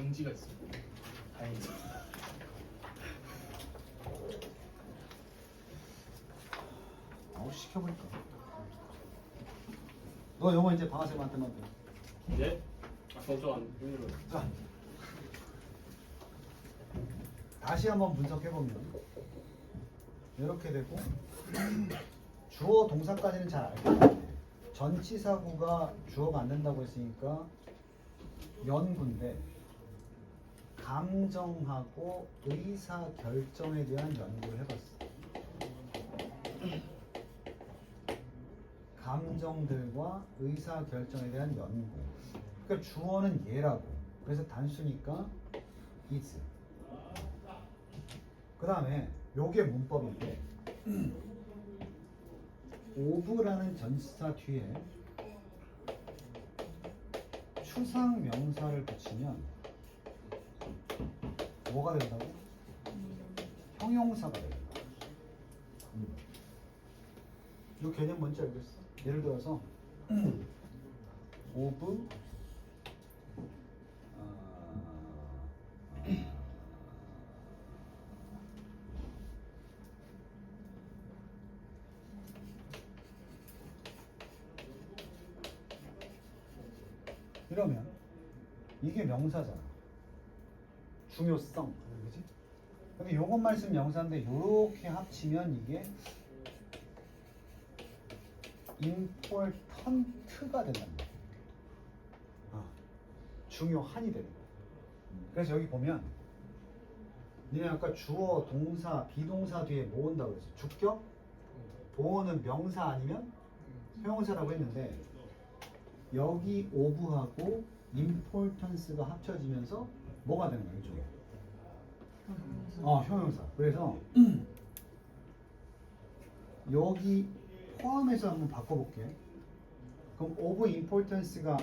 용지가 있어요. 다행이다. 시켜버릴까? 너 영어 이제 방아쌤한테만 돼. 네? 아, 저안 힘들어요. 자, 다시 한번 분석해보면 이렇게 되고 주어 동사까지는 잘 알겠는데 전치사구가 주어가 안 된다고 했으니까 연구인데 감정하고 의사 결정에 대한 연구를 해봤어. 감정들과 의사 결정에 대한 연구. 그러니까 주어는 얘라고. 그래서 단수니까 is. 그 다음에 요게 문법인데 of라는 전치사 뒤에 추상 명사를 붙이면 뭐가 된다고? 형용사가 된다. 이 개념 뭔지 알겠어? 예를 들어서 of 이러면 이게 명사잖아. 중요성, 그지? 근데 요것만 쓰면 명사인데 요렇게 합치면 이게 important가 된단 말이야. 중요한이 되는 거야. 그래서 여기 보면 니네 아까 주어, 동사, 비동사 뒤에 뭐 온다고 그랬어? 주격? 보어는 명사 아니면 형용사라고 했는데 여기 of하고 importance가 합쳐지면서 뭐가 되는 거야, 이쪽에? 형용사. 그래서 여기 포함해서 한번 바꿔볼게. 그럼 of importance가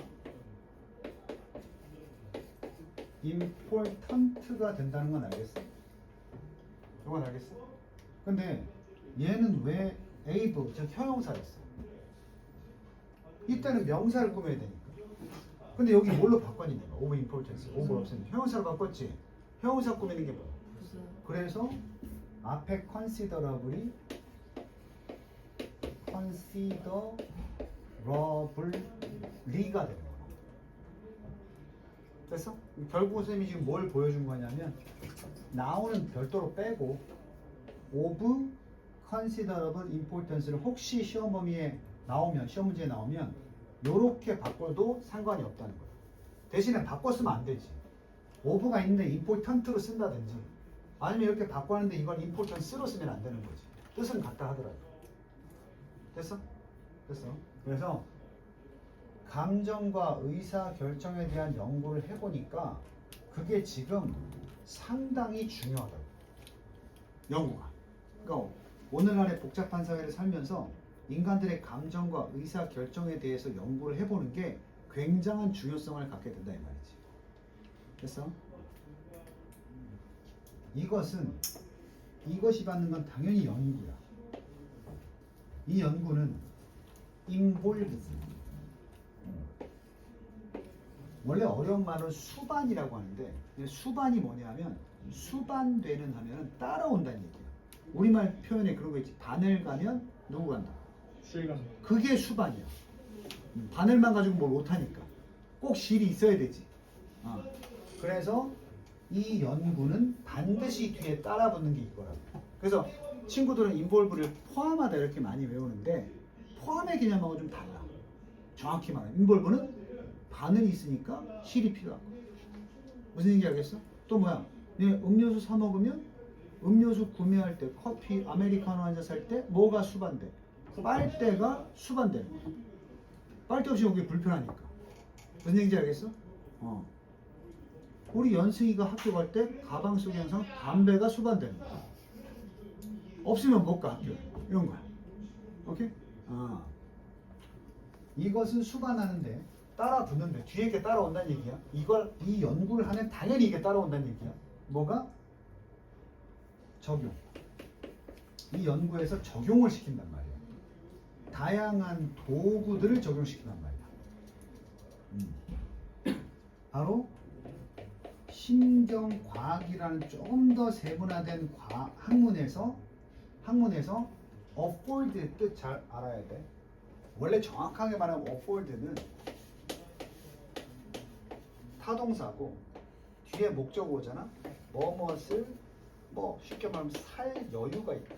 important가 된다는 건 알겠어? 이건 알겠어? 근데 얘는 왜 able, 즉 형용사였어? 이때는 명사를 꾸며야 되니까. 근데 여기 뭘로 바꿨니 내가? of importance, over 없으면 형용사로 바꿨지? 형용사 꾸미는 게 뭐야? 그래서 앞에 considerable이 considerably가 되는 거야. 됐어? 결국 선생님이 지금 뭘 보여준 거냐면 나오는 별도로 빼고 of considerable importance를 혹시 시험 범위에 나오면, 시험 문제에 나오면 요렇게 바꿔도 상관이 없다는 거야. 대신에 바꿨으면 안 되지. of가 있는데 important로 쓴다든지 아니면 이렇게 바꿨는데 이걸 importance로 쓰면 안 되는 거지. 뜻은 같다 하더라도. 됐어? 됐어. 그래서 감정과 의사 결정에 대한 연구를 해보니까 그게 지금 상당히 중요하다고. 연구가. 그러니까 오늘날의 복잡한 사회를 살면서 인간들의 감정과 의사 결정에 대해서 연구를 해보는 게 굉장한 중요성을 갖게 된다 이 말이지. 됐어? 이것이 받는 건 당연히 연구야. 이 연구는 involves. 원래 어려운 말은 수반이라고 하는데 수반이 뭐냐면 수반되는 하면은 따라온다는 얘기야. 우리말 표현에 그런 거 있지. 바늘 가면 누구 간다? 실감. 그게 수반이야. 바늘만 가지고 뭘 못하니까 꼭 실이 있어야 되지. 그래서 이 연구는 반드시 뒤에 따라붙는 게 이거라고. 그래서 친구들은 involve를 포함하다 이렇게 많이 외우는데 포함의 개념하고 좀 달라. 정확히 말하면 involve는 바늘이 있으니까 실이 필요하고. 무슨 얘기인지 알겠어? 또 뭐야? 음료수 사 먹으면 음료수 구매할 때 커피, 아메리카노 한 잔 살 때 뭐가 수반돼? 빨대가 수반되는 거야. 빨대 없이 오기 불편하니까. 무슨 얘기인지 알겠어? 우리 연승이가 학교 갈 때 가방 속에 항상 담배가 수반되는 거야. 없으면 못 가 학교에. 이런 거야. 오케이? 이것은 수반하는데 따라 붙는데 뒤에 게 따라온다는 얘기야. 이 연구를 하면 당연히 이게 따라온다는 얘기야. 뭐가? 적용. 이 연구에서 적용을 시킨단 말이야. 다양한 도구들을 적용시킨단 말이야. 바로 신경과학이라는 조금 더 세분화된 학문에서 afford의 뜻 잘 알아야 돼. 원래 정확하게 말하면 afford는 타동사고 뒤에 목적어 오잖아. 뭐뭇을 뭐 쉽게 말하면 살 여유가 있다.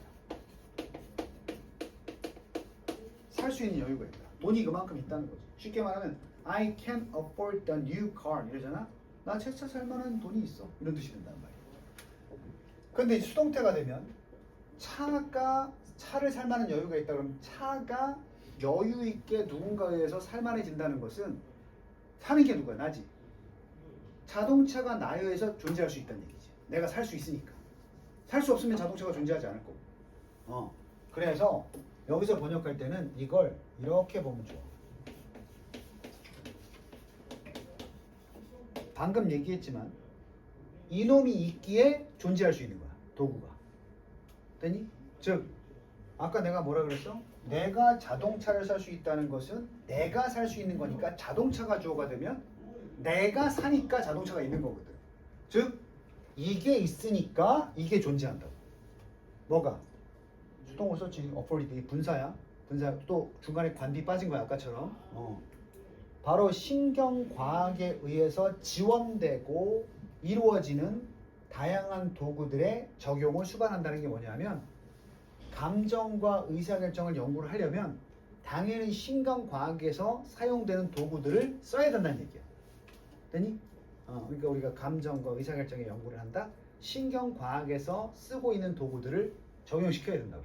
살 수 있는 여유가 있다. 돈이 그만큼 있다는 거지. 쉽게 말하면 I can afford the new car 이러잖아. 나 새 차 살 만한 돈이 있어. 이런 뜻이 된단 말이야. 근데 수동태가 되면 차를 살 만한 여유가 있다 그러면 차가 여유 있게 누군가에 의해서 살만해진다는 것은 사는 게 누구야? 나지. 자동차가 나에 의해서 존재할 수 있다는 얘기지. 내가 살 수 있으니까. 살 수 없으면 자동차가 존재하지 않을 거고. 그래서 여기서 번역할 때는 이걸 이렇게 보면 좋아. 방금 얘기했지만 이놈이 있기에 존재할 수 있는 거야. 도구가. 됐니? 즉 아까 내가 뭐라 그랬어? 내가 자동차를 살 수 있다는 것은 내가 살 수 있는 거니까 자동차가 주어가 되면 내가 사니까 자동차가 있는 거거든. 즉 이게 있으니까 이게 존재한다고. 뭐가? 수동을 썼지. authority 분사야. 분사 또 중간에 관비 빠진 거야 아까처럼. 바로 신경과학에 의해서 지원되고 이루어지는 다양한 도구들의 적용을 수반한다는 게 뭐냐면 감정과 의사결정을 연구를 하려면 당연히 신경과학에서 사용되는 도구들을 써야 된다는 얘기야. 됐니? 그러니까 우리가 감정과 의사결정의 연구를 한다. 신경과학에서 쓰고 있는 도구들을 적용시켜야 된다고.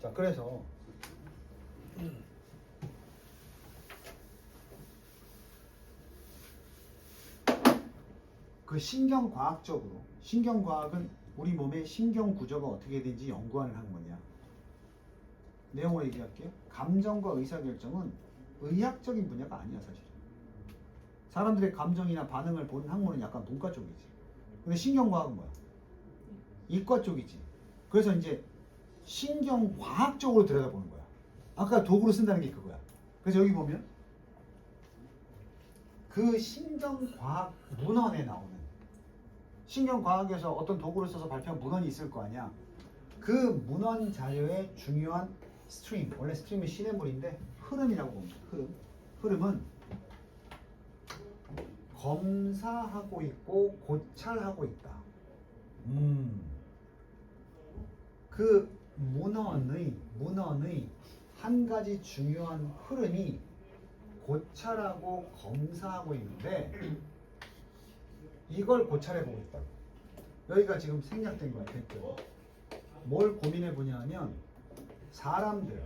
자, 그래서 그 신경과학은 우리 몸의 신경 구조가 어떻게 되는지 연구하는 학문이야. 내용을 얘기할게요. 감정과 의사결정은 의학적인 분야가 아니야 사실. 사람들의 감정이나 반응을 보는 학문은 약간 문과 쪽이지. 근데 신경과학은 뭐야? 이과 쪽이지. 그래서 이제 신경과학적으로 들여다보는 거야. 아까 도구로 쓴다는 게 그거야. 그래서 여기 보면 그 신경과학 문헌에 나오는 신경과학에서 어떤 도구를 써서 발표한 문헌이 있을 거 아니야. 그 문헌 자료의 중요한 스트림, 원래 스트림은 시냇물인데 흐름이라고 봅니다. 흐름은 검사하고 있고 고찰하고 있다. 그 문헌의 한 가지 중요한 흐름이 고찰하고 검사하고 있는데 이걸 고찰해보고 있다고. 여기가 지금 생략된 거야. 됐죠? 뭘 고민해보냐 하면 사람들,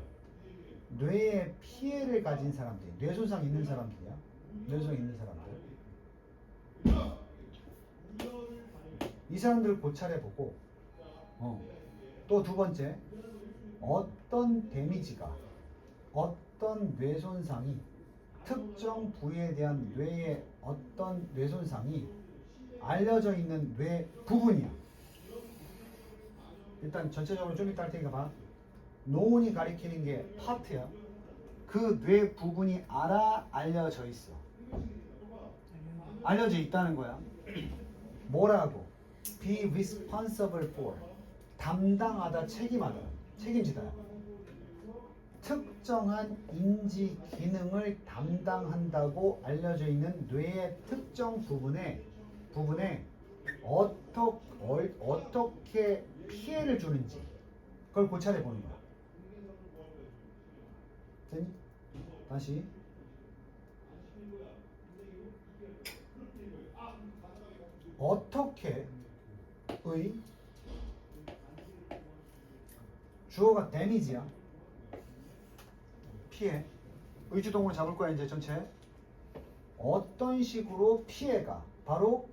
뇌에 피해를 가진 사람들, 뇌손상 있는 사람들이야. 뇌손상 있는 사람들. 이 사람들을 고찰해보고 또 두 번째 어떤 데미지가 어떤 뇌손상이 특정 부위에 대한 뇌의 어떤 뇌손상이 알려져 있는 뇌 부분이야. 일단 전체적으로 좀 이따 할 테니까 봐. 노온이 가리키는 게 파트야. 그 뇌 부분이 알려져 있어. 알려져 있다는 거야. 뭐라고? Be responsible for. 담당하다, 책임하다, 책임지다. 특정한 인지 기능을 담당한다고 알려져 있는 뇌의 특정 부분에 어떻게 피해를 주는지 그걸 고찰해 보는 거야. 됐니? 다시. 어떻게의 주어가 데미지야. 피해. 의주동으로 잡을 거야 이제 전체. 어떤 식으로 피해가 바로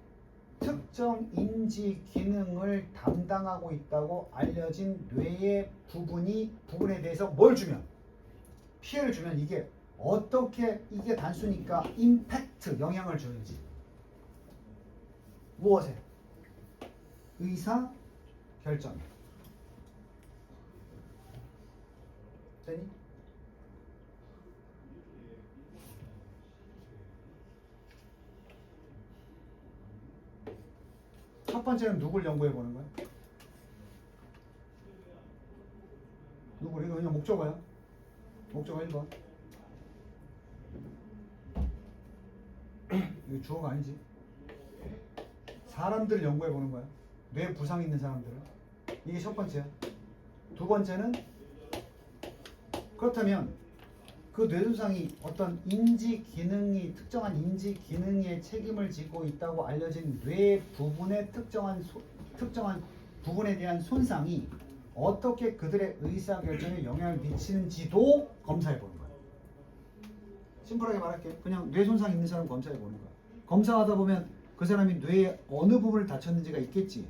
특정 인지 기능을 담당하고 있다고 알려진 뇌의 부분에 대해서 뭘 주면 피해를 주면 이게 어떻게 이게 단수니까 임팩트 영향을 주는지. 무엇에? 의사 결정. 되니? 번째는 누굴 연구해 보는 거야? 누구를? 이거 그냥 목적어야. 목적어 1번. 이거 주어가 아니지. 사람들을 연구해 보는 거야. 뇌 부상 있는 사람들을. 이게 첫 번째야. 두 번째는 그렇다면 그 뇌손상이 어떤 인지 기능이 특정한 인지 기능에 책임을 지고 있다고 알려진 뇌 부분의 특정한 부분에 대한 손상이 어떻게 그들의 의사 결정에 영향을 미치는지도 검사해 보는 거야. 심플하게 말할게. 그냥 뇌 손상 있는 사람 검사해 보는 거야. 검사하다 보면 그 사람이 뇌의 어느 부분을 다쳤는지가 있겠지.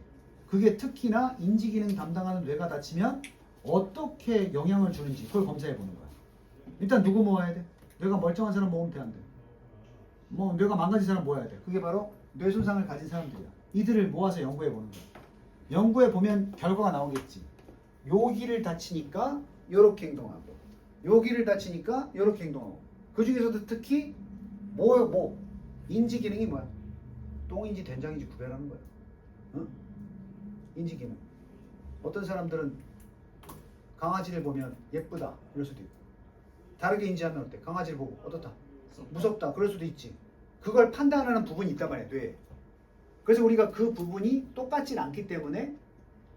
그게 특히나 인지 기능 담당하는 뇌가 다치면 어떻게 영향을 주는지 그걸 검사해 보는 거야. 일단 누구 모아야 돼? 뇌가 멀쩡한 사람 모으면 돼, 안 돼? 뭐 뇌가 망가진 사람 모아야 돼. 그게 바로 뇌 손상을 가진 사람들이야. 이들을 모아서 연구해 보는 거야. 연구해 보면 결과가 나오겠지. 여기를 다치니까 이렇게 행동하고, 여기를 다치니까 이렇게 행동하고. 그 중에서도 특히 인지 기능이 뭐야? 똥인지 된장인지 구별하는 거야. 응? 인지 기능. 어떤 사람들은 강아지를 보면 예쁘다 이럴 수도 있고, 다르게 인지하면 어때? 강아지를 보고 어떻다? 무섭다 그럴 수도 있지. 그걸 판단하는 부분이 있단 말이야, 뇌에. 그래서 우리가 그 부분이 똑같진 않기 때문에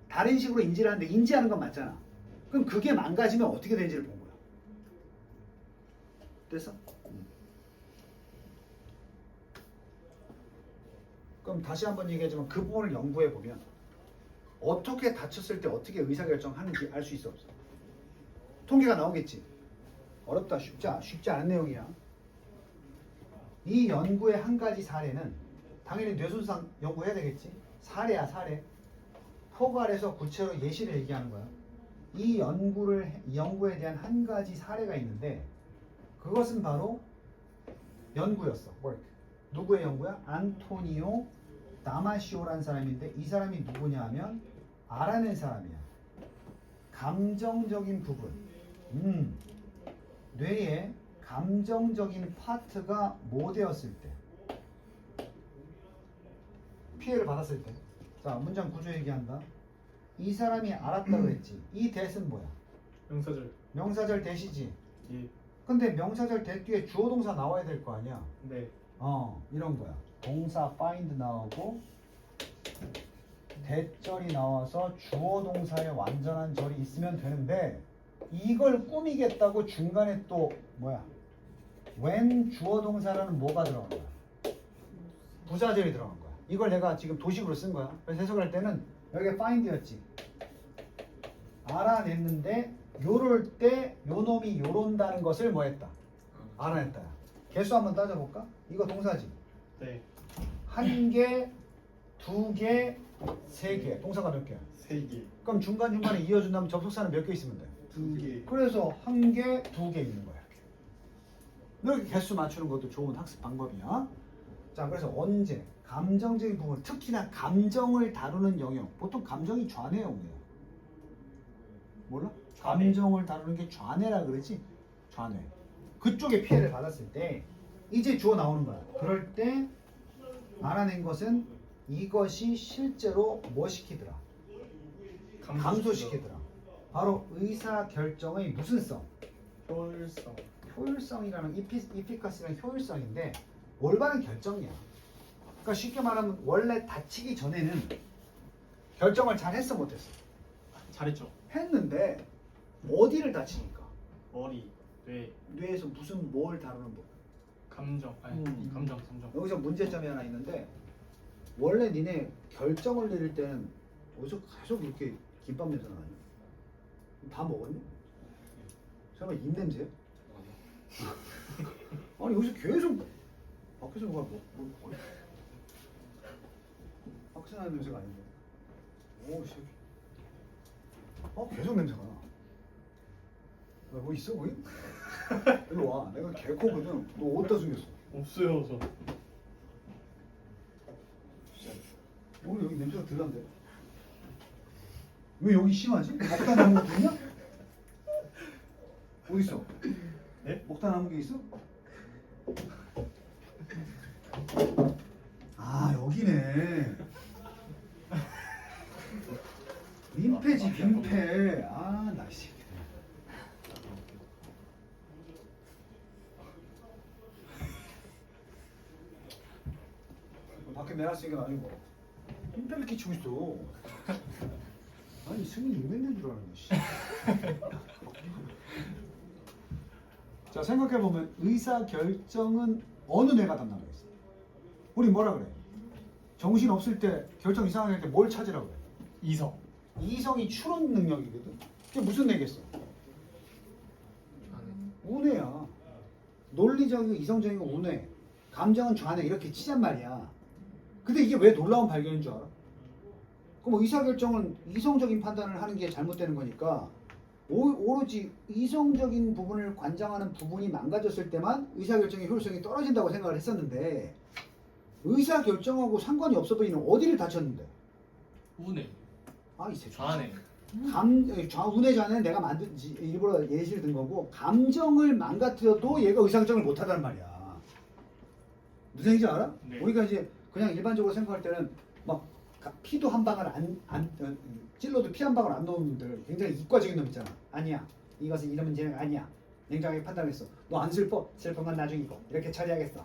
다른 식으로 인지를 하는데 인지하는 건 맞잖아. 그럼 그게 망가지면 어떻게 되는지를 본 거야. 됐어? 그럼 다시 한번 얘기하지만 그 부분을 연구해 보면 어떻게 다쳤을 때 어떻게 의사결정하는지 알 수 있어 없어? 통계가 나오겠지. 어렵다, 쉽지 않은 내용이야. 이 연구의 한 가지 사례는 당연히 뇌손상 연구해야 되겠지. 사례야, 사례. 포괄해서 구체로 예시를 얘기하는 거야. 이 연구에 대한 한 가지 사례가 있는데 그것은 바로 연구였어. work. 누구의 연구야? 안토니오 다마시오라는 사람인데 이 사람이 누구냐 하면 알아낸 사람이야. 감정적인 부분. 뇌의 감정적인 파트가 뭐 되었을 때, 피해를 받았을 때. 자, 문장 구조 얘기한다. 이 사람이 알았다고 그랬지. 이 that은 뭐야? 명사절. 명사절 that이지. 예. 근데 명사절 that 뒤에 주어 동사 나와야 될 거 아니야. 네. 이런 거야. 동사 find 나오고 대절이 나와서 주어 동사의 완전한 절이 있으면 되는데 이걸 꾸미겠다고 중간에 또 뭐야? when 주어 동사라는 뭐가 들어간 거야? 부사절이 들어간 거야. 이걸 내가 지금 도식으로 쓴 거야. 그래서 해석할 때는 여기가 find였지. 알아냈는데 요럴 때 요놈이 요런다는 것을 뭐 했다? 알아냈다. 개수 한번 따져볼까? 이거 동사지. 네. 한 개, 두 개, 세 개. 동사가 몇 개야? 3개. 그럼 중간중간에 이어준다면 접속사는 몇 개 있으면 돼? 2개. 그래서 한 개, 두 개 있는 거야. 이렇게 개수 맞추는 것도 좋은 학습 방법이야. 자, 그래서 언제? 감정적인 부분, 특히나 감정을 다루는 영역. 보통 감정이 좌뇌형이에요. 몰라? 좌뇌. 감정을 다루는 게 좌뇌라 그러지? 좌뇌. 그쪽에 피해를 받았을 때 이제 주어 나오는 거야. 그럴 때 알아낸 것은 이것이 실제로 뭐 시키더라? 감소시키더라. 바로 의사결정의 무슨 성? 효율성. 효율성이라는 이피커시라는 효율성인데 올바른 결정이야. 그러니까 쉽게 말하면 원래 다치기 전에는 결정을 잘 했어 못했어? 잘했죠. 했는데 어디를 다치니까? 머리, 뇌, 뇌에서 무슨 뭘 다루는 법? 감정. 아니, 감정. 여기서 문제점이 하나 있는데 원래 니네 결정을 내릴 때는 어디서 계속 이렇게 김밥 냄새 나냐? 다 먹었니? 설마 입 냄새야? 아니 여기서 계속 밖에서 누가 밖에서 나는 냄새가 아닌데. 오 씨. 계속 냄새가 나. 뭐 있어 거기? 일로 와. 내가 개코거든. 너 어디다 숨겼어? 없어요, 저. 오늘 여기 냄새가 덜 난데. 왜 여기 심하지? 먹다 남은 것도 있냐? 어디 있어? 네? 먹다 남은 게 있어? 아 여기네. 민폐지 민폐. 아, 나 씨. 밖에 내놨으니까 아니고 민폐를 끼치고 있어. 아니 승이 이랬는 줄 알았네. 씨. 자, 생각해 보면 의사 결정은 어느 뇌가 담당하겠어? 우리 뭐라 그래? 정신 없을 때 결정 이상하게 할 때 뭘 찾으라고 그래? 이성. 이성이 추론 능력이거든. 그게 무슨 뇌겠어? 우뇌야. 논리적이고 이성적이고 우뇌. 감정은 좌뇌 이렇게 치잔 말이야. 근데 이게 왜 놀라운 발견인 줄 알아? 그럼 의사결정은 이성적인 판단을 하는 게 잘못되는 거니까 오로지 이성적인 부분을 관장하는 부분이 망가졌을 때만 의사결정의 효율성이 떨어진다고 생각을 했었는데 의사결정하고 상관이 없어 보이는 어디를 다쳤는데? 우뇌. 아, 이 새끼. 좌뇌. 우뇌 좌뇌는 내가 일부러 예시를 든 거고 감정을 망가뜨려도 얘가 의사결정을 못하다는 말이야. 무슨 얘기인지 알아? 네. 우리가 이제 그냥 일반적으로 생각할 때는 막 피도 한 방울 찔러도 피 한 방울 안 넣는 놈들 굉장히 이과적인 놈 있잖아. 아니야, 이것은 이런 문제는 아니야. 냉정하게 판단했어. 너 안 슬퍼? 슬픈 건 나중이고 이렇게 처리하겠어.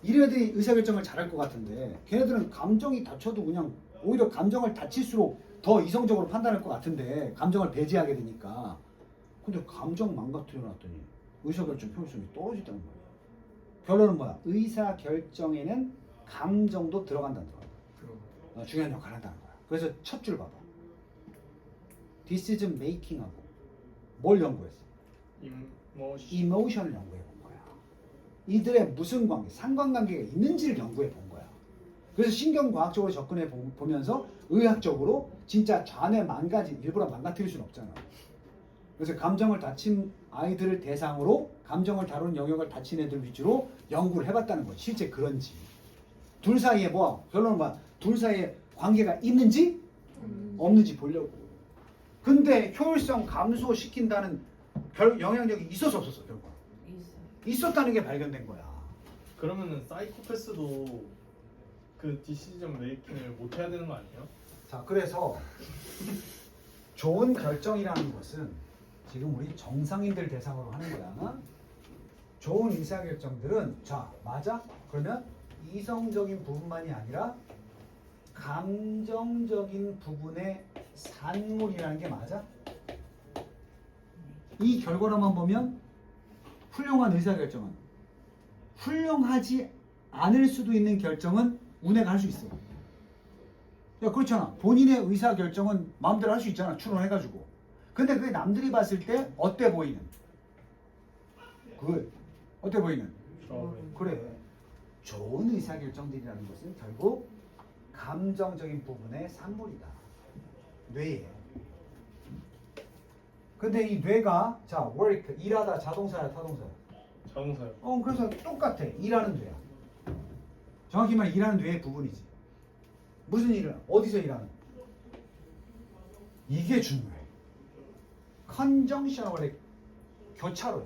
이런 애들이 의사결정을 잘할 것 같은데 걔네들은 감정이 다쳐도 그냥 오히려 감정을 다칠수록 더 이성적으로 판단할 것 같은데 감정을 배제하게 되니까. 근데 감정 망가뜨려 놨더니 의사결정 효율성이 떨어지다는 거야. 결론은 뭐야? 의사결정에는 감정도 들어간다는 거야. 중요한 역할을 한다는 거야. 그래서 첫 줄 봐봐. Decision making하고 뭘 연구했어? Emotion을 연구해 본 거야. 이들의 무슨 관계, 상관관계가 있는지를 연구해 본 거야. 그래서 신경과학적으로 접근해 보면서 의학적으로 진짜 좌뇌 일부러 망가뜨릴 수는 없잖아. 그래서 감정을 다친 아이들을 대상으로 감정을 다루는 영역을 다친 애들 위주로 연구를 해봤다는 거야. 실제 그런지. 둘 사이에 결론은 뭐야? 둘 사이에 관계가 있는지 없는지 보려고. 근데 효율성 감소시킨다는 영향력이 있었어 없었어 결과? 있었다는 게 발견된 거야. 그러면은 사이코패스도 그 디시전 메이킹을 못 해야 되는 거 아니에요? 자, 그래서 좋은 결정이라는 것은 지금 우리 정상인들 대상으로 하는 거야. 좋은 의사결정들은 자, 맞아? 그러면 이성적인 부분만이 아니라 감정적인 부분의 산물이라는 게 맞아? 이 결과로만 보면 훌륭한 의사결정은 훌륭하지 않을 수도 있는 결정은 우뇌가 할 수 있어. 야, 그렇잖아. 본인의 의사결정은 마음대로 할 수 있잖아. 추론해가지고. 근데 그게 남들이 봤을 때 어때 보이는? 어때 보이는? 그래. 좋은 의사결정들이라는 것은 결국 감정적인 부분의 산물이다. 뇌에. 근데 이 뇌가 자, work, 일하다 자동사야 타동사야? 자동사요. 그래서 똑같아. 일하는 뇌야. 정확히 말해 일하는 뇌의 부분이지. 무슨 일을? 어디서 일하는? 이게 중요해. 컨정션 원래 교차로야.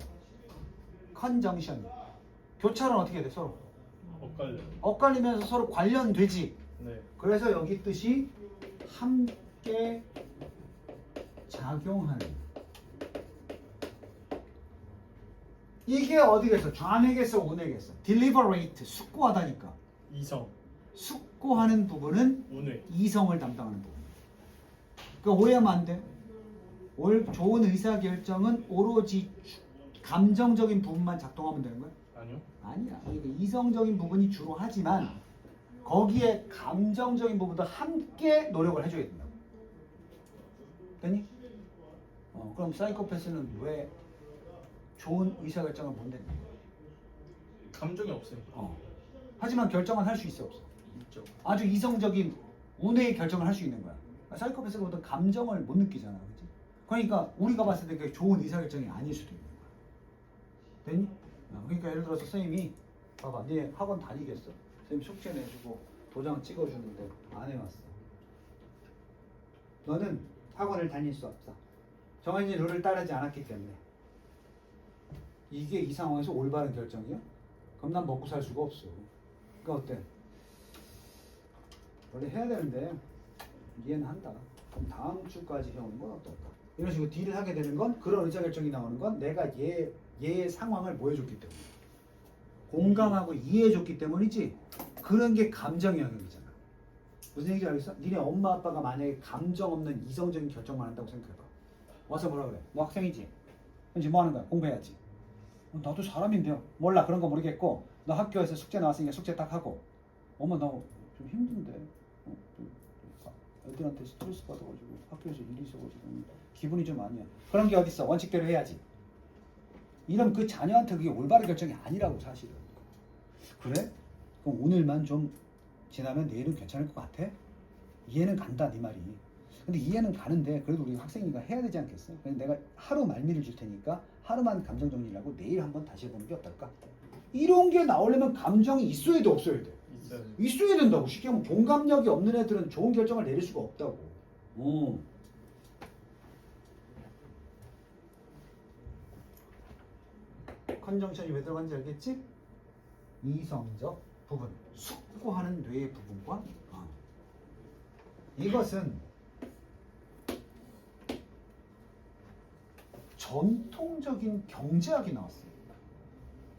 컨정션. 교차로는 어떻게 돼 서로? 엇갈리면서 서로 관련되지. 네. 그래서 여기 뜻이 함께 작용하는. 이게 어디겠어? 좌뇌겠어, 우뇌겠어? deliberate, 숙고하다니까. 이성. 숙고하는 부분은 우뇌. 이성을 담당하는 부분. 그러니까 오해하면 안 돼. 좋은 의사결정은 오로지 감정적인 부분만 작동하면 되는 거야? 아니요. 아니야. 그러니까 이성적인 부분이 주로 하지만 거기에 감정적인 부분도 함께 노력을 해줘야 된다고. 됐니? 그럼 사이코패스는 왜 좋은 의사결정을 못 낸다? 감정이 없으니까. 하지만 결정은 할 수 있어 없어? 있죠. 아주 이성적인 우뇌의 결정을 할 수 있는 거야. 사이코패스가 어떤 감정을 못 느끼잖아, 그렇지? 그러니까 우리가 봤을 때 그게 좋은 의사결정이 아닐 수도 있는 거야. 됐니? 그러니까 예를 들어서 선생님이 봐봐, 네 학원 다니겠어? 선생님 숙제 내주고 도장 찍어주는데 안 해왔어. 너는 학원을 다닐 수 없어. 정해진 룰을 따르지 않았기 때문에. 이게 이 상황에서 올바른 결정이야? 그럼 난 먹고 살 수가 없어. 그러니까 어때? 원래 해야 되는데 이해는 한다. 그럼 다음 주까지 해오는 건 어떨까? 이런 식으로 딜을 하게 되는 건 그런 의사결정이 나오는 건 내가 얘의 상황을 뭐 해줬기 때문에 공감하고 이해해줬기 때문이지 그런 게 감정 영역이잖아. 무슨 얘기인지 알겠어? 니네 엄마 아빠가 만약에 감정 없는 이성적인 결정만 한다고 생각해봐. 와서 뭐라 그래? 너 학생이지? 현지 뭐 하는 거야? 공부해야지. 나도 사람인데요. 몰라 그런 거 모르겠고 너 학교에서 숙제 나왔으니까 숙제 딱 하고 엄마 나 좀 힘든데 애들한테 스트레스 받아가지고 학교에서 일이 있어가지고 기분이 좀 아니야. 그런 게 어딨어? 원칙대로 해야지. 이러면 그 자녀한테 그게 올바른 결정이 아니라고 사실은. 그래? 그럼 오늘만 좀 지나면 내일은 괜찮을 것 같아? 이해는 간다 네 말이. 근데 이해는 가는데 그래도 우리 학생이니까 해야 되지 않겠어? 그래서 내가 하루 말미를 줄 테니까 하루만 감정 정리를 하고 내일 한번 다시 해보는 게 어떨까? 이런 게 나오려면 감정이 있어야 돼 없어야 돼? 있어야지. 있어야 된다고. 쉽게 하면 공감력이 없는 애들은 좋은 결정을 내릴 수가 없다고. 컨정션이 왜 들어간지 알겠지? 이성적 부분, 숙고하는 뇌의 부분과 이것은 전통적인 경제학이 나왔어요.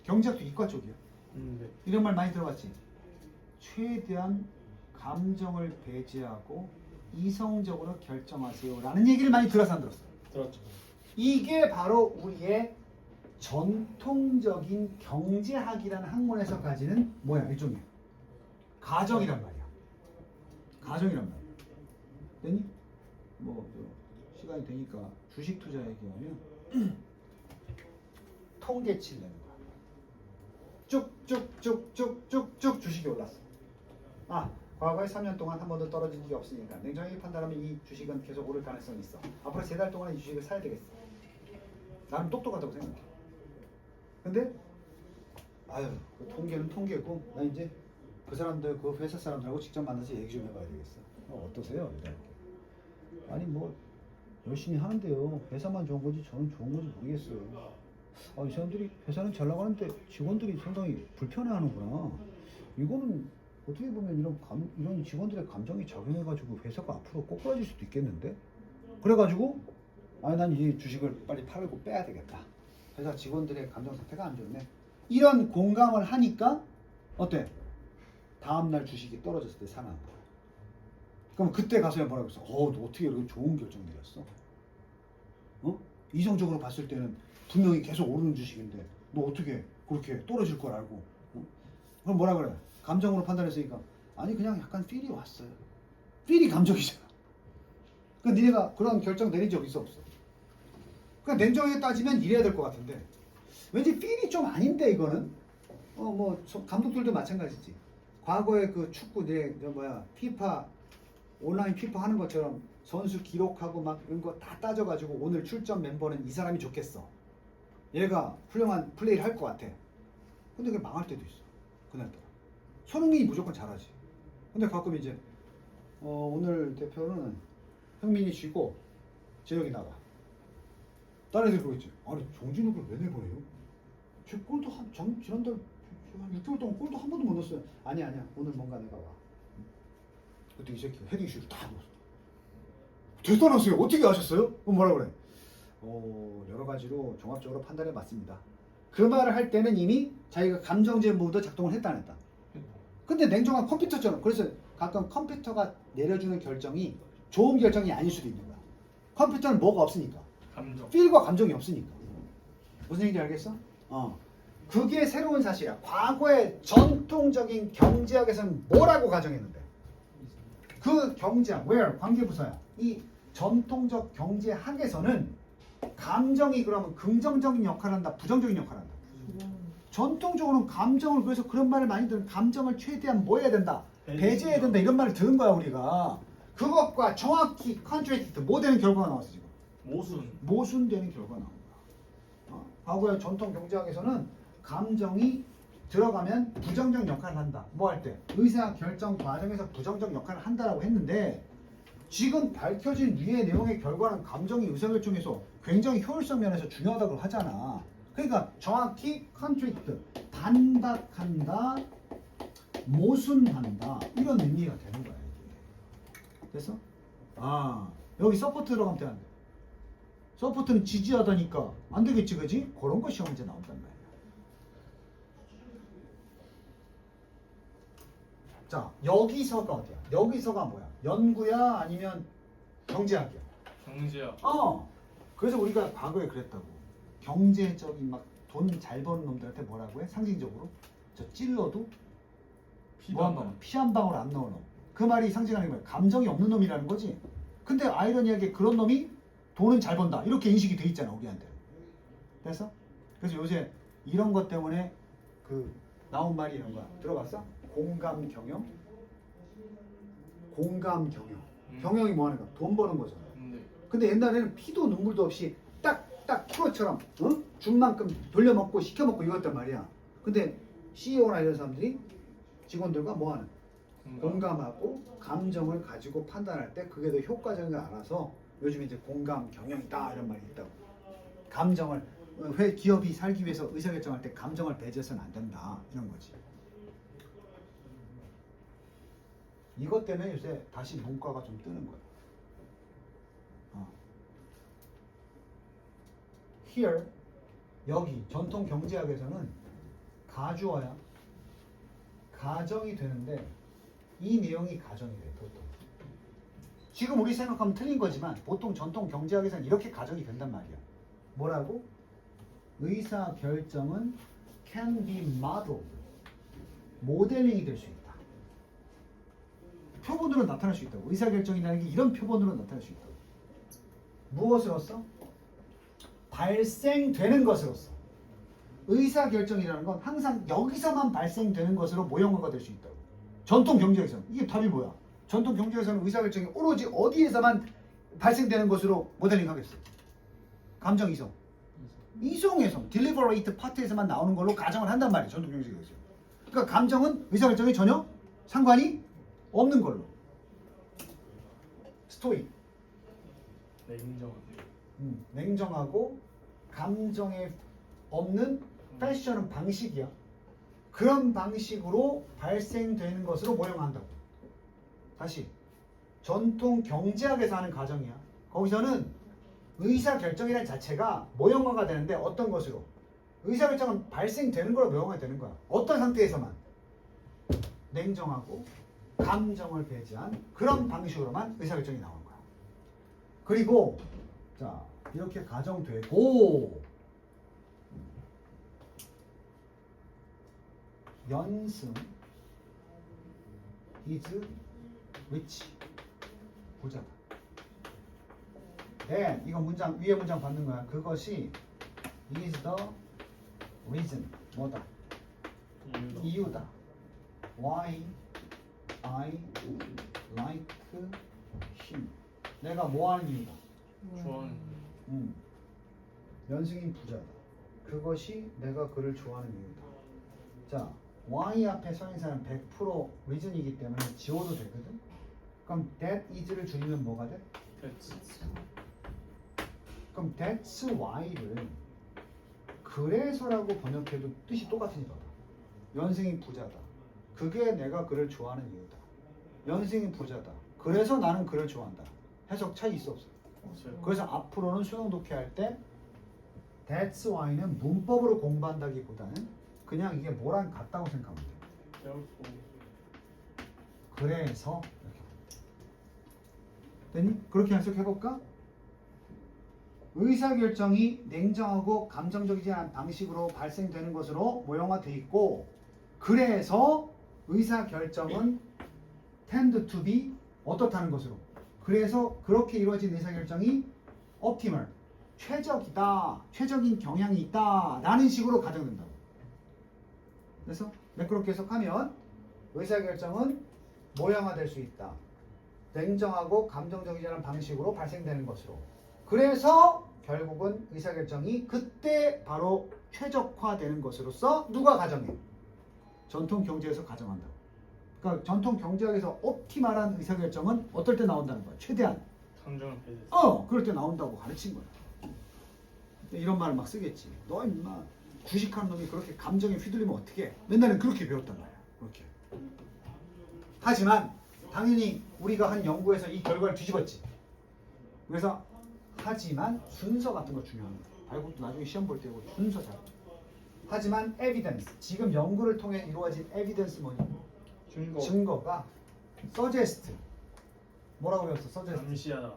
경제학도 이과 쪽이야. 네. 이런 말 많이 들어봤지? 최대한 감정을 배제하고 이성적으로 결정하세요 라는 얘기를 많이 들어서 안 들었어? 들었죠. 이게 바로 우리의 전통적인 경제학이라는 학문에서 가지는 뭐야? 일종의 가정이란 말이야. 가정이란 말이야. 됐니? 시간이 되니까 주식 투자 얘기하면 통계치를 내는 거야. 쭉쭉쭉쭉쭉쭉 주식이 올랐어. 과거에 3년 동안 한 번도 떨어진 적이 없으니까 냉정하게 판단하면 이 주식은 계속 오를 가능성이 있어. 앞으로 3달 동안 이 주식을 사야 되겠어. 나는 똑똑하다고 생각해. 근데 그 통계는 통계고 나 이제 그 사람들 그 회사 사람들하고 직접 만나서 얘기 좀 해봐야 되겠어. 어떠세요? 이렇게. 아니 뭐 열심히 하는데요. 회사만 좋은 거지 저는 좋은 건지 모르겠어요. 이 사람들이 회사는 잘 나가는데 직원들이 상당히 불편해하는구나. 이거는 어떻게 보면 이런 직원들의 감정이 작용해가지고 회사가 앞으로 꼬꾸라질 수도 있겠는데? 그래가지고 난 이 주식을 빨리 팔고 빼야 되겠다. 회사 직원들의 감정 상태가 안 좋네. 이런 공감을 하니까 어때? 다음날 주식이 떨어졌을 때 사는 거야. 그럼 그때 가서야 뭐라고 했어? 너 어떻게 이렇게 좋은 결정 내렸어? 이성적으로 봤을 때는 분명히 계속 오르는 주식인데 너 어떻게 그렇게 떨어질 걸 알고? 그럼 뭐라 그래? 감정으로 판단했으니까 아니 그냥 약간 필이 왔어요. 필이 감정이잖아. 그러니까 니네가 그런 결정 내린 적 있어 없어? 그러니까 냉정하게 따지면 이래야 될 것 같은데 왠지 필이 좀 아닌데 이거는 감독들도 마찬가지지. 과거에 그 축구 피파 온라인 피파 하는 것처럼 선수 기록하고 막 이런 거 다 따져가지고 오늘 출전 멤버는 이 사람이 좋겠어. 얘가 훌륭한 플레이를 할 것 같아. 근데 그게 망할 때도 있어. 그날따라. 손흥민이 무조건 잘하지. 근데 가끔 이제 오늘 대표는 흥민이 쉬고 재혁이 나가. 다른 애들 그러겠지. 아니 정진욱을 왜 내보내요? 쟤 골도 지난달 한 6개월 동안 골도 한 번도 못 넣었어요. 아니야 오늘 뭔가 내가 와. 그때 이 새끼가 헤딩슛을 다 넣었어. 대단하세요. 어떻게 아셨어요? 그럼 뭐라 그래? 여러 가지로 종합적으로 판단해 봤습니다. 그 말을 할 때는 이미 자기가 감정적인 부분도 작동을 했다 안 했다. 근데 냉정한 컴퓨터처럼. 그래서 가끔 컴퓨터가 내려주는 결정이 좋은 결정이 아닐 수도 있는 거야. 컴퓨터는 뭐가 없으니까. 감정. 필과 감정이 없으니까. 무슨 얘기인지 알겠어? 그게 새로운 사실이야. 과거의 전통적인 경제학에서는 뭐라고 가정했는데? 그 경제학, where? 관계부사야. 이 전통적 경제학에서는 감정이 그러면 긍정적인 역할을 한다, 부정적인 역할을 한다. 전통적으로는 감정을, 그래서 그런 말을 많이 들은, 감정을 최대한 뭐 해야 된다? 배제해야 된다, 이런 말을 들은 거야 우리가. 그것과 정확히 컨트랙트 뭐 되는 결과가 나왔어 지금? 모순되는 결과가 나온 거야. 과거의 전통 경제학에서는 감정이 들어가면 부정적 역할을 한다. 뭐 할 때? 의사 결정 과정에서 부정적 역할을 한다라고 했는데, 지금 밝혀진 위의 내용의 결과는 감정이 의사결정에서 굉장히 효율성 면에서 중요하다고 하잖아. 그러니까 정확히 컨트릭트, 반박한다, 모순한다, 이런 의미가 되는 거야. 이게. 됐어? 여기 서포트 들어가면 돼, 안 돼? 서포트는 지지하다니까 안 되겠지, 그지? 그런 거 시험 문제 나온단 말이야. 자, 여기서가 어디야? 여기서가 뭐야? 연구야 아니면 경제학이야? 경제학. 그래서 우리가 과거에 그랬다고. 경제적인 막 돈 잘 버는 놈들한테 뭐라고 해? 상징적으로 저 찔러도 피 한 방울 안 나오는 놈. 그 말이 상징하는 게 뭐야? 감정이 없는 놈이라는 거지. 근데 아이러니하게 그런 놈이 돈은 잘 번다 이렇게 인식이 돼 있잖아, 우리한테. 됐어? 그래서 요새 이런 것 때문에 그 나온 말이 이런 거야. 들어봤어? 공감 경영? 공감 경영. 경영이 뭐 하는 거야? 돈 버는 거잖아. 근데 옛날에는 피도 눈물도 없이 딱 프로처럼 준 만큼 돌려먹고 시켜먹고 이랬단 말이야. 근데 CEO나 이런 사람들이 직원들과 뭐 하는? 공감하고 감정을 가지고 판단할 때 그게 더 효과적인 걸 알아서 요즘 이제 공감 경영이다 이런 말이 있다고. 감정을 기업이 살기 위해서 의사결정할 때 감정을 배제해서는 안 된다 이런 거지. 이것 때문에 요새 다시 문과가 좀 뜨는 거야. Here 여기 전통 경제학에서는 가주어야 가정이 되는데 이 내용이 가정이 돼 보통. 지금 우리 생각하면 틀린 거지만 보통 전통 경제학에서는 이렇게 가정이 된단 말이야. 뭐라고? 의사 결정은 can be modeled. 모델링이 될 수 있다. 표본으로 나타날 수 있다고. 의사 결정이라는 게 이런 표본으로 나타날 수 있다고. 무엇으로써? 발생되는 것으로서. 의사 결정이라는 건 항상 여기서만 발생되는 것으로 모형화가 될 수 있다고. 전통 경제에서는 이게 답이 뭐야? 전통 경제에서는 의사 결정이 오로지 어디에서만 발생되는 것으로 모델링 하겠어? 감정 이성. 이성에서 딜리버레이트 파트에서만 나오는 걸로 가정을 한단 말이야. 전통 경제에서. 그러니까 감정은 의사 결정에 전혀 상관이 없는 걸로. 스토이. 냉정하고 감정에 없는 패션은 방식이야. 그런 방식으로 발생되는 것으로 모형한다고. 다시 전통 경제학에서 하는 가정이야. 거기서는 의사결정이라는 자체가 모형화가 되는데 어떤 것으로? 의사결정은 발생되는 걸로 모형화가 되는 거야. 어떤 상태에서만? 냉정하고 감정을 배제한 그런 방식으로만 의사결정이 나오는 거야. 그리고 자 이렇게 가정되고 연승 is rich 부자다. then 이거 문장 위에 문장 받는 거야. 그것이 is the reason 뭐다? 이유다. why I like him. 내가 뭐 하는 이유다? 좋아하는. 연승인 부자다. 그것이 내가 그를 좋아하는 이유다. 자, y 앞에 서 있는 사람은 100% reason이기 때문에 지워도 되거든. 그럼 that is를 줄이면 뭐가 돼? 그럼 that's why를 그래서라고 번역해도 뜻이 똑같으니까. 연승인 부자다. 그게 내가 그를 좋아하는 이유다. 연승인 부자다. 그래서 나는 그를 좋아한다. 해석 차이 있어 없어? 그래서 앞으로는 수능 독해할 때 that's why는 문법으로 공부한다기보다는 그냥 이게 뭐랑 같다고 생각하면 돼. 그래서 이렇게 됐니? 그렇게 해석해볼까? 의사결정이 냉정하고 감정적이지 않은 방식으로 발생되는 것으로 모형화되어 있고 그래서 의사결정은 tend to be 어떻다는 것으로 그래서 그렇게 이루어진 의사결정이 optimal 최적이다, 최적인 경향이 있다 라는 식으로 가정된다고. 그래서 매끄럽게 해석하면 의사결정은 모형화될 수 있다. 냉정하고 감정적이지 않은 방식으로 발생되는 것으로. 그래서 결국은 의사결정이 그때 바로 최적화되는 것으로서 누가 가정해? 전통 경제에서 가정한다고. 그러니까 전통 경제학에서 옵티말한 의사결정은 어떨 때 나온다는 거야? 최대한. 감정을 배제해서. 그럴 때 나온다고 가르친 거야. 이런 말을 막 쓰겠지. 너 임마 구식한 놈이 그렇게 감정에 휘둘리면 어떡해? 맨날은 그렇게 배웠단 말이야. 그렇게. 하지만 당연히 우리가 한 연구에서 이 결과를 뒤집었지. 그래서 하지만 순서 같은 거 중요합니다. 이것도 나중에 시험 볼 때 순서 잘. 하지만 evidence, 지금 연구를 통해 이루어진 evidence 뭐냐? 증거가 suggest. 뭐라고 배웠어? suggest. 암시하다.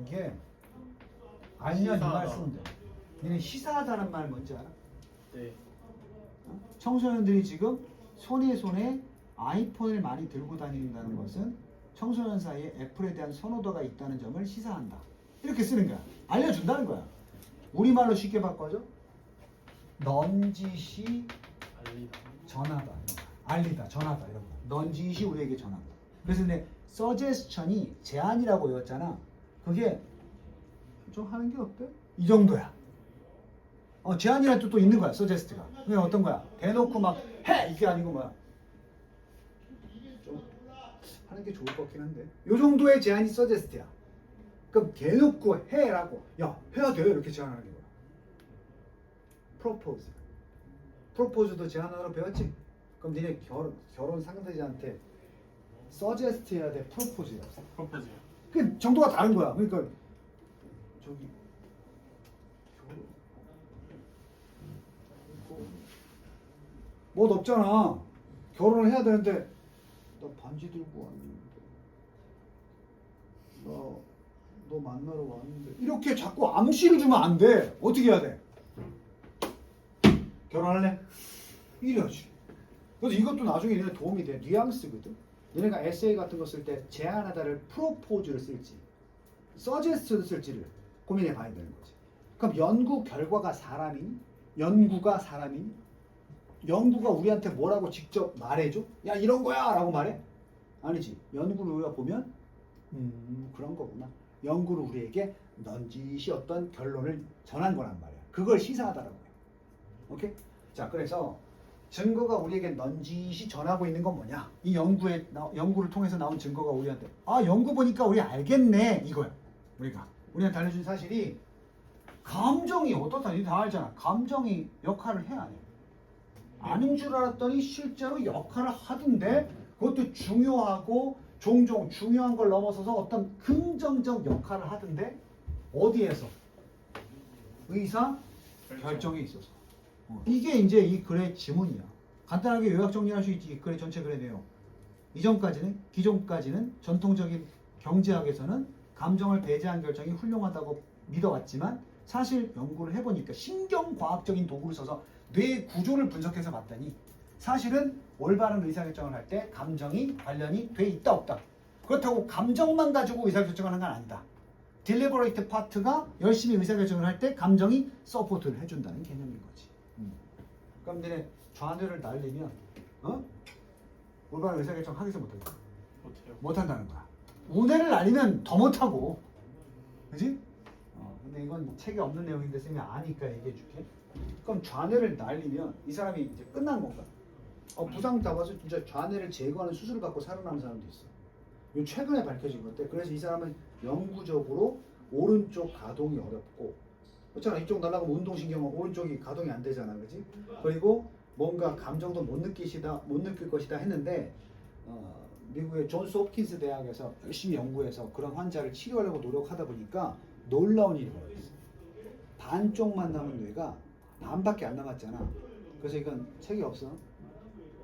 이게 알면 이 말 시사하다. 쓰면 돼. 니네 시사하다는 말 뭔지 알아? 네. 청소년들이 지금 손에 아이폰을 많이 들고 다닌다는 것은 청소년 사이에 애플에 대한 선호도가 있다는 점을 시사한다. 이렇게 쓰는 거야. 알려준다는 거야. 우리말로 쉽게 바꿔줘. 넌지시 알리다. 전하다. 이런 거. 알리다, 전하다 이런 거. 넌지시 우리에게 전한다. 그래서 내 suggestion이 제안이라고 외웠잖아. 그게 좀 하는 게 어때? 이 정도야. 제안이라는 뜻도 있는 거야. suggest가. 그게 어떤 거야? 대놓고 막 해! 이게 아니고 뭐야? 좀 하는 게 좋을 것 같긴 한데. 요 정도의 제안이 suggest야. 그럼 대놓고 해라고. 야, 해야 돼. 이렇게 제안하는 거야. propose. propose도 제안하러 배웠지? 그럼 니네 결혼 상대자한테 suggest 해야 돼? propose 해야 돼? 프로포즈요. 그 정도가 다른 거야. 그러니까 저기 뭐 없잖아. 결혼을 해야 되는데 나 반지 들고 왔는데 너 만나러 왔는데 이렇게 자꾸 암시를 주면 안 돼. 어떻게 해야 돼? 결혼할래? 이래야지. 그래서 이것도 나중에 얘네 도움이 돼. 뉘앙스거든. 얘네가 에세이 같은 거 쓸 때 제안하다를 프로포즈를 쓸지 서제스트를 쓸지를 고민해 봐야 되는 거지. 그럼 연구 결과가 사람이니? 연구가 사람이니? 연구가 우리한테 뭐라고 직접 말해줘? 야 이런 거야 라고 말해? 아니지. 연구를 우리가 보면 그런 거구나. 연구를 우리에게 넌지시 어떤 결론을 전한 거란 말이야. 그걸 시사하다라고 해. 오케이? 자, 그래서 증거가 우리에게 넌지시 전하고 있는 건 뭐냐? 이 연구를 통해서 나온 증거가 우리한테 연구 보니까 우리 알겠네 이거야. 우리한테 알려준 사실이 감정이 어떻다 니 다 알잖아. 감정이 역할을 해 안 해? 아닌 줄 알았더니 실제로 역할을 하던데 그것도 중요하고 종종 중요한 걸 넘어서서 어떤 긍정적 역할을 하던데 어디에서? 의사 결정에 있어서. 이게 이제 이 글의 지문이야. 간단하게 요약 정리할 수 있지. 이 글의 전체 글의 내용. 기존까지는 전통적인 경제학에서는 감정을 배제한 결정이 훌륭하다고 믿어왔지만 사실 연구를 해보니까 신경과학적인 도구를 써서 뇌의 구조를 분석해서 봤더니 사실은 올바른 의사결정을 할 때 감정이 관련이 돼 있다 없다. 그렇다고 감정만 가지고 의사결정을 하는 건 아니다. 딜리버레이트 파트가 열심히 의사결정을 할 때 감정이 서포트를 해준다는 개념인 거지. 그럼 너네 좌뇌를 날리면 올바른 의사결정 하겠어 못할까? 못해요. 못한다는 거야. 우뇌를 날리면 더 못하고. 그지? 근데 이건 책에 없는 내용인데 쌤이 아니까 얘기해 줄게. 그럼 좌뇌를 날리면 이 사람이 이제 끝난 건가? 부상 잡아서 진짜 좌뇌를 제거하는 수술을 받고 살아남은 사람도 있어. 이 최근에 밝혀진 건데 그래서 이 사람은 영구적으로 오른쪽 가동이 어렵고 그렇잖아. 이쪽 날아가면 운동신경은 오른쪽이 가동이 안 되잖아. 그지? 그리고 뭔가 감정도 못 느낄 것이다 했는데 미국의 존스 홉킨스 대학에서 열심히 연구해서 그런 환자를 치료하려고 노력하다 보니까 놀라운 일이 벌어졌어. 반쪽만 남은 뇌가 반밖에 안 남았잖아. 그래서 이건 책이 없어.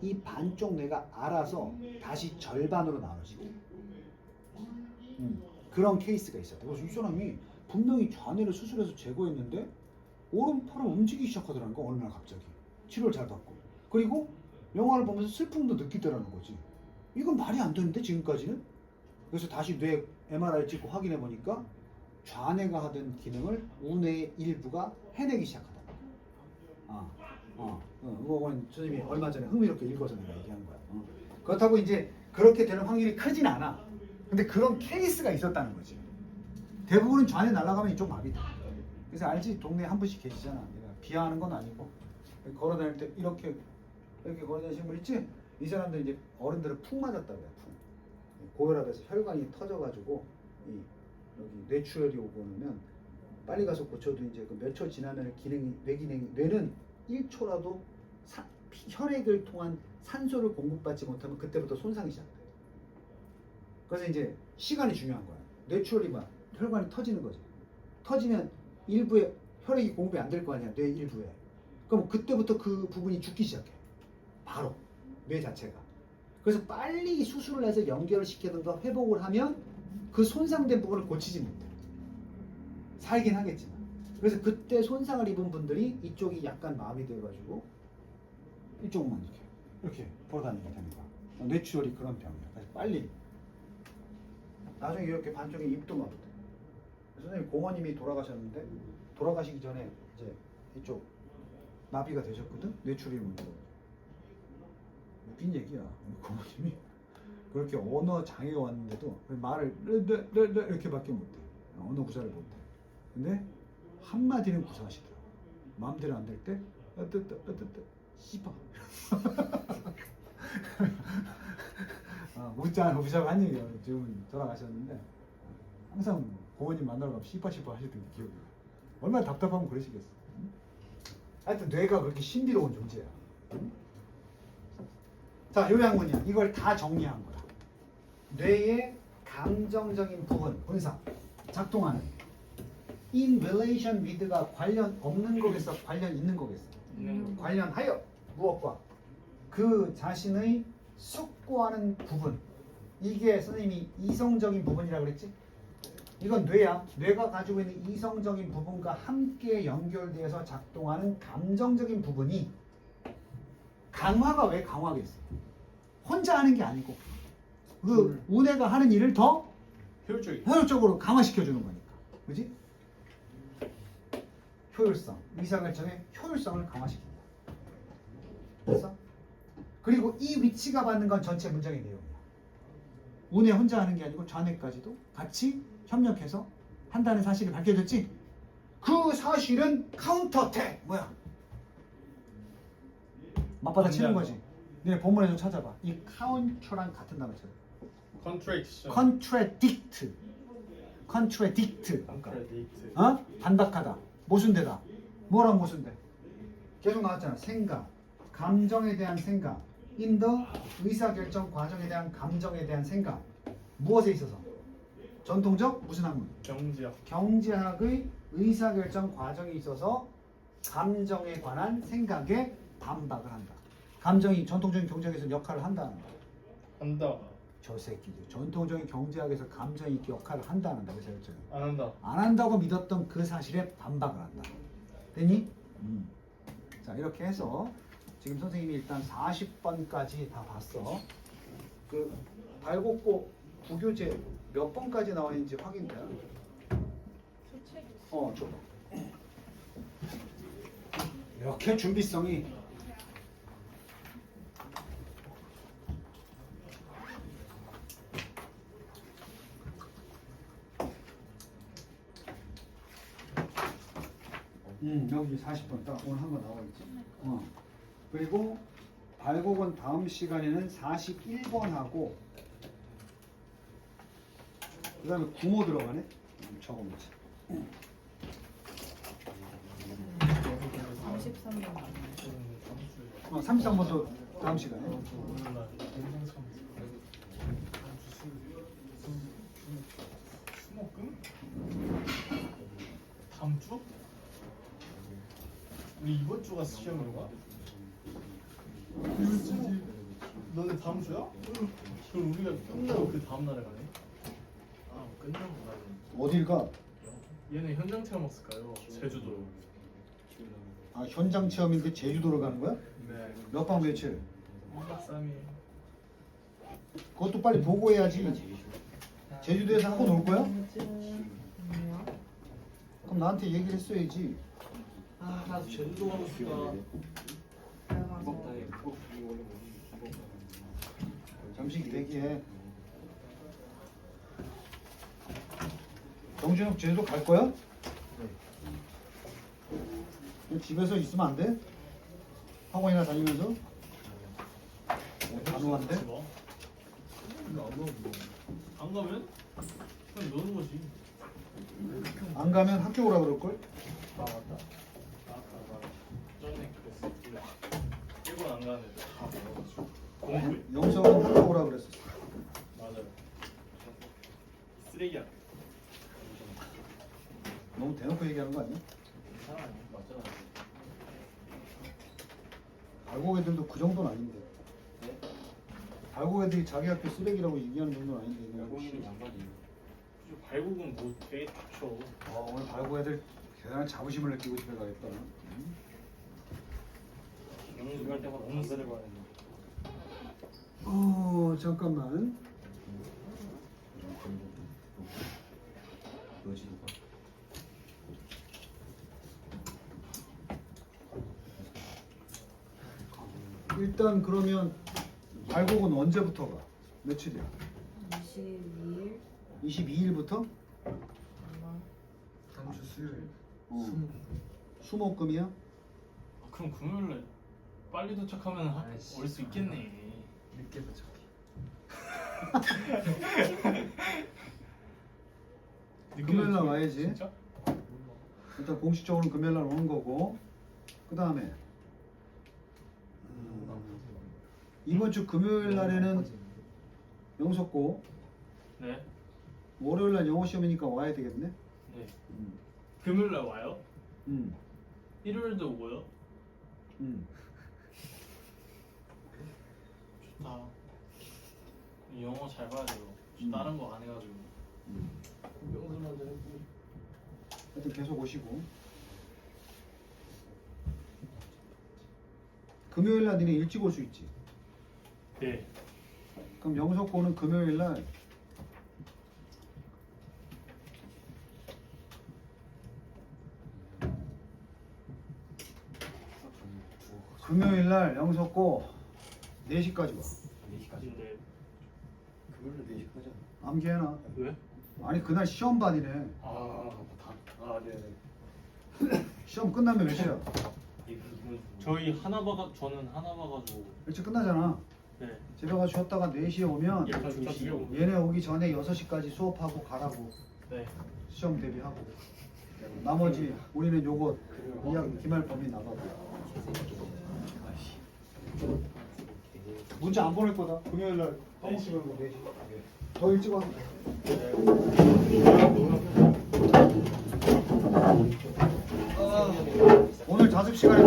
이 반쪽 뇌가 알아서 다시 절반으로 나눠지게. 그런 케이스가 있었다. 그래서 이 사람이 분명히 좌뇌를 수술해서 제거했는데 오른팔을 움직이기 시작하더라는 거. 어느 날 갑자기 치료를 잘 받고 그리고 영화를 보면서 슬픔도 느끼더라는 거지. 이건 말이 안 되는데 지금까지는. 그래서 다시 뇌 MRI 찍고 확인해 보니까 좌뇌가 하던 기능을 우뇌의 일부가 해내기 시작하더라고. 그건 선생님이 얼마 전에 흥미롭게 읽어서 내가 얘기한 거야. 그렇다고 이제 그렇게 되는 확률이 크진 않아. 근데 그런 케이스가 있었다는 거지. 대부분은 좌뇌 날아가면 이쪽 마비돼. 그래서 알지? 동네에 한 분씩 계시잖아. 내가 비하하는 건 아니고 걸어 다닐 때 이렇게 걸어 다니시는 분 있지? 이 사람들 이제 어른들은 푹 맞았다고요. 푹. 고혈압에서 혈관이 터져가지고 여기 뇌출혈이 오고 그러면 빨리 가서 고쳐도 이제 그 몇 초 지나면 뇌는 1초라도 혈액을 통한 산소를 공급받지 못하면 그때부터 손상이 시작돼. 그래서 이제 시간이 중요한 거야. 뇌출혈이 혈관이 터지는 거죠. 터지면 일부에 혈액이 공급이 안 될 거 아니야, 뇌 일부에. 그럼 그때부터 그 부분이 죽기 시작해. 바로 뇌 자체가. 그래서 빨리 수술을 해서 연결을 시키든가 회복을 하면 그 손상된 부분을 고치지 못해. 살긴 하겠지만. 그래서 그때 손상을 입은 분들이 이쪽이 약간 마비돼가지고 이쪽만 이렇게 돌아다니게 되는 거야. 뇌출혈이 그런 병이야. 그래서 빨리. 나중에 이렇게 반쪽에 입도 마비돼. 선생님 공원님이 돌아가셨는데 돌아가시기 전에 이제 이쪽 마비가 되셨거든. 뇌출혈이 문제로. 웃긴 얘기야. 공원님이 그렇게 언어 장애가 왔는데도 말을 이렇게밖에 못해. 언어 구사를 못해. 근데 한마디는 구사하시더라고. 마음대로 안 될 때 씨발. 무시하고 한 얘기예요. 지금 돌아가셨는데 항상 고모님 만나러 가면 씨발 하시던 게 기억이 나요. 얼마나 답답하면 그러시겠어. 하여튼 뇌가 그렇게 신비로운 존재야. 자, 요양문이야. 이걸 다 정리한 거야. 뇌의 감정적인 부분, 분석, 작동하는 in relation with가 관련 없는 거겠어? 관련 있는 거겠어? 관련하여 무엇과? 그 자신의 숙고하는 부분. 이게 선생님이 이성적인 부분이라고 그랬지? 이건 뇌야. 뇌가 가지고 있는 이성적인 부분과 함께 연결되어서 작동하는 감정적인 부분이 강화가 왜 강화겠어? 혼자 하는 게 아니고 그 우뇌가 하는 일을 더 효율적으로 강화시켜주는 거니까. 그지? 효율성, 의사결정의 효율성을 강화시킨다. 됐어? 그리고 이 위치가 받는 건 전체 문장의 내용이야. 우뇌 혼자 하는 게 아니고 좌뇌까지도 같이 협력해서 한다는 사실이 밝혀졌지? 그 사실은 카운터어택 뭐야? 맞받아 치는 거지. 네, 본문에 좀 찾아봐. 이 카운터랑 같은 단어 찾아. contradict. 반박하다. 모순되다. 뭐랑 모순돼? 계속 나왔잖아. 생각, 감정에 대한 생각. in the 의사결정 과정에 대한 감정에 대한 생각. 무엇에 있어서? 전통적 무슨 학문? 경제학의 의사결정 과정에 있어서 감정에 관한 생각에 반박을 한다. 감정이 전통적인 경제학에서 역할을 한다. 저 새끼들. 전통적인 경제학에서 감정이 역할을 한다 안 한다. 의사결정. 안 한다고 믿었던 그 사실에 반박을 한다. 됐니? 자, 이렇게 해서 지금 선생님이 일단 40번까지 다 봤어. 그 발곡고 부교재 몇 번까지 나와 있는지 확인돼. 줘. 이렇게 준비성이 여기 40번 딱 오늘 한 거 나와 있지. 그리고 발곡은 다음 시간에는 41번하고 그 다음에 구모 들어가네. 적어놓자. 33번 33번도 다음 시간에. 다음 주? 우리 이번 주가 시험인가? 너네 다음 주야? 그럼 우리가 끝나고 그 다음 날에 가네? 끝나고 가네. 어딜 가? 얘네 현장 체험 왔을까요? 제주도. 현장 체험인데 제주도로 가는 거야? 네. 몇 박 며칠? 2박 3일. 그것도 빨리 보고해야지. 제주도에서 하고 놀 거야? 그럼 나한테 얘기를 했어야지. 나도 제주도 가고 싶다. 잠시 기대기해. 정준혁 제주도 갈 거야? 집에서 있으면 안 돼? 학원이나 다니면서? 단호한데? 안 가면? 그냥 노는 거지. 안 가면 학교 오라 그럴걸? 맞다. 전에 그랬어. 일본 안 가는 애들 다 먹어가지고. 공부해? 영서는 학교 오라 그랬었어. 맞아요. 쓰레기야. 괜찮아요. 맞잖아요. 발곡 애들도 그 정도는 아닌데. 네? 발곡 애들이 자기 학교 쓰레기라고 얘기하는 정도는 아닌데. 이거 공인이 장관이에요. 발국은 뭐 되게 좋죠. 오늘 발곡 애들 대단한 자부심을 느끼고 집에 가겠다. 영수 갈 때마다 너무 쓰레 봐야 된다. 잠깐만. 여지도가. 일단 그러면 발곡은 언제부터가? 며칠이야? 22일 22일부터? 아마 다음 주 수요일. 수목금이야? 아, 그럼 금요일에 빨리 도착하면 아이씨. 올 수 있겠네. 늦게 도착해. 금요일 날 와야지. 진짜? 일단 공식적으로는 금요일 날 오는 거고. 그 다음에 이번 주 금요일 날에는 영석고, 네. 월요일 날 영어 시험이니까 와야 되겠네. 네. 금요일 날 와요? 음. 일요일도 오고요? 음. 좋다. 영어 잘 봐야 돼요. 저 음. 다른 거 안 해가지고. 명수만 좀 했고. 하여튼 계속 오시고. 금요일 날 니네 일찍 올 수 있지. 네. 그럼 영석고는 금요일 날 금요일 날 영석고 4시까지 와. 4시까지. 근데 금요일에 4시까지. 암기해놔. 왜? 아니 그날 시험반이네. 네네. 시험 끝나면 몇 시야? 저희 하나 봐가 저는 하나 봐가지고. 일찍 끝나잖아. 네. 집에 가서 쉬었다가 4시에 오면 약간 조심해요. 얘네 오기 전에 6시까지 수업하고 가라고. 네. 시험 대비하고. 나머지 우리는 요거 기말 범위 나가고. 문자 안 보낼 거다. 금요일 날 떠먹지 말고 4시. 더 일찍 와서. 오늘 자습 시간에